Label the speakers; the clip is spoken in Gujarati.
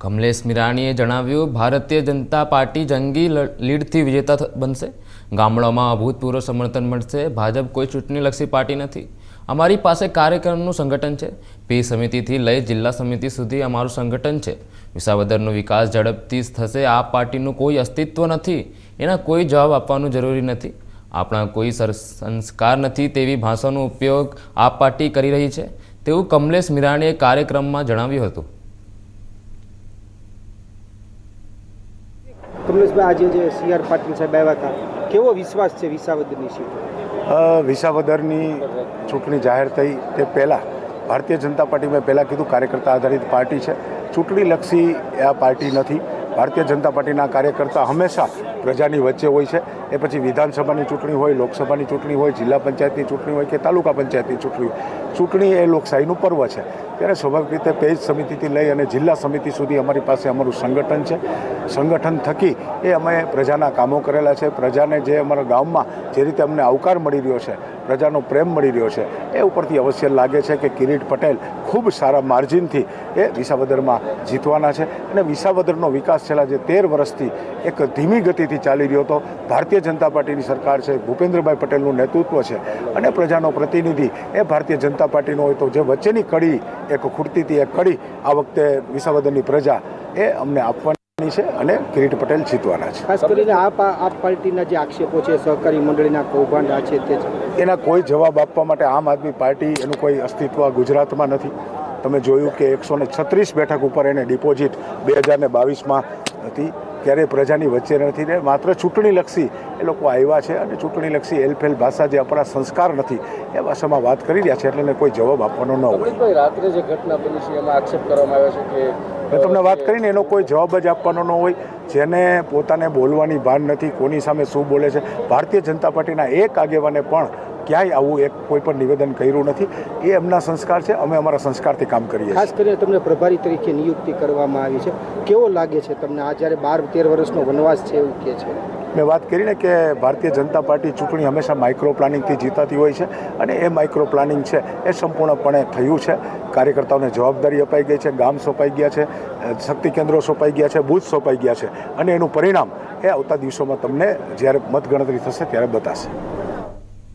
Speaker 1: કમલેશ મીરાણીએ જણાવ્યું, ભારતીય જનતા પાર્ટી જંગી લીડથી વિજેતા બનશે. ગામડાઓમાં અભૂતપૂર્વ સમર્થન મળશે. ભાજપ કોઈ ચૂંટણીલક્ષી પાર્ટી નથી. અમારી પાસે કાર્યક્રમનું સંગઠન છે. પી સમિતિથી લઈ જિલ્લા સમિતિ સુધી અમારું સંગઠન છે. વિસાવદરનો વિકાસ ઝડપથી થશે. આ પાર્ટીનું કોઈ અસ્તિત્વ નથી. એના કોઈ જવાબ આપવાનું જરૂરી નથી. આપણા કોઈ સંસ્કાર નથી તેવી ભાષાનો ઉપયોગ આ પાર્ટી કરી રહી છે તેવું કમલેશ મીરાણીએ કાર્યક્રમમાં જણાવ્યું હતું.
Speaker 2: કમલેશભાઈ, આજે જે CR પાટીલ સાહેબ આવ્યા હતા, કેવો વિશ્વાસ છે વિસાવદરની સીટ?
Speaker 3: વિસાવદરની ચૂંટણી જાહેર થઈ તે પહેલાં ભારતીય જનતા પાર્ટી મેં પહેલાં કીધું કાર્યકર્તા આધારિત પાર્ટી છે. ચૂંટણીલક્ષી આ પાર્ટી નથી. ભારતીય જનતા પાર્ટીના કાર્યકર્તા હંમેશા પ્રજાની વચ્ચે હોય છે. એ પછી વિધાનસભાની ચૂંટણી હોય, લોકસભાની ચૂંટણી હોય, જિલ્લા પંચાયતની ચૂંટણી હોય કે તાલુકા પંચાયતની ચૂંટણી હોય, ચૂંટણી એ લોકશાહીનું પર્વ છે. ત્યારે સ્વાભાવિક રીતે પેજ સમિતિથી લઈ અને જિલ્લા સમિતિ સુધી અમારી પાસે અમારું સંગઠન છે. સંગઠન થકી એ અમે પ્રજાના કામો કરેલા છે. પ્રજાને જે અમારા ગામમાં જે રીતે અમને આવકાર મળી રહ્યો છે, પ્રજાનો પ્રેમ મળી રહ્યો છે, એ ઉપરથી અવશ્ય લાગે છે કે કિરીટ પટેલ ખૂબ સારા માર્જિનથી એ વિસાવદરમાં જીતવાના છે. અને વિસાવદરનો વિકાસ છેલ્લા જે 13 વર્ષથી એક ધીમી ગતિથી ચાલી રહ્યો હતો. ભારતીય જનતા પાર્ટીની સરકાર છે, ભૂપેન્દ્રભાઈ પટેલનું નેતૃત્વ છે અને પ્રજાનો પ્રતિનિધિ એ ભારતીય જનતા પાર્ટીનો હોય તો જે વચ્ચેની કડી એક ખૂટતી હતી, એ કડી આ વખતે વિસાવદરની પ્રજા એ અમને આપવાની છે અને કિરીટ પટેલ જીતવાના છે.
Speaker 2: ખાસ કરીને આપ પાર્ટીના જે આક્ષેપો છે, સહકારી મંડળીના કૌભાંડ આ છે તે
Speaker 3: એના કોઈ જવાબ આપવા માટે આમ આદમી પાર્ટી એનું કોઈ અસ્તિત્વ ગુજરાતમાં નથી. તમે જોયું કે 136 બેઠક ઉપર એને ડિપોઝિટ 2022માં હતી. ક્યારેય પ્રજાની વચ્ચે નથી ને માત્ર ચૂંટણીલક્ષી એ લોકો આવ્યા છે અને ચૂંટણીલક્ષી એલફેલ ભાષા જે આપણા સંસ્કાર નથી એ ભાષામાં વાત કરી રહ્યા છે. એટલે એને કોઈ જવાબ આપવાનો ન હોય.
Speaker 2: રાત્રે જે ઘટના બની છે એમાં આક્ષેપ કરવામાં આવ્યો છે કે
Speaker 3: મેં તમને વાત કરીને એનો કોઈ જવાબ જ આપવાનો ન હોય. જેને પોતાને બોલવાની ભાન નથી, કોની સામે શું બોલે છે. ભારતીય જનતા પાર્ટીના એક આગેવાને પણ ક્યાંય આવું એક કોઈ પણ નિવેદન કર્યું નથી. એ એમના સંસ્કાર છે. અમે અમારા સંસ્કારથી કામ કરીએ છીએ.
Speaker 2: ખાસ કરીને તમને પ્રભારી તરીકે નિયુક્તિ કરવામાં આવી છે, કેવો લાગે છે તમને? આ જ્યારે 12-13 વર્ષનો વનવાસ છે એવું કહે છે.
Speaker 3: મેં વાત કરીને કે ભારતીય જનતા પાર્ટી ચૂંટણી હંમેશા માઇક્રો પ્લાનિંગથી જીતાતી હોય છે અને એ માઇક્રો પ્લાનિંગ છે એ સંપૂર્ણપણે થયું છે. કાર્યકર્તાઓને જવાબદારી અપાઈ ગઈ છે, ગામ સોંપાઈ ગયા છે, શક્તિ કેન્દ્રો સોંપાઈ ગયા છે, બૂથ સોંપાઈ ગયા છે અને એનું પરિણામ એ આવતા દિવસોમાં તમને જ્યારે મતગણતરી થશે ત્યારે બતાશે.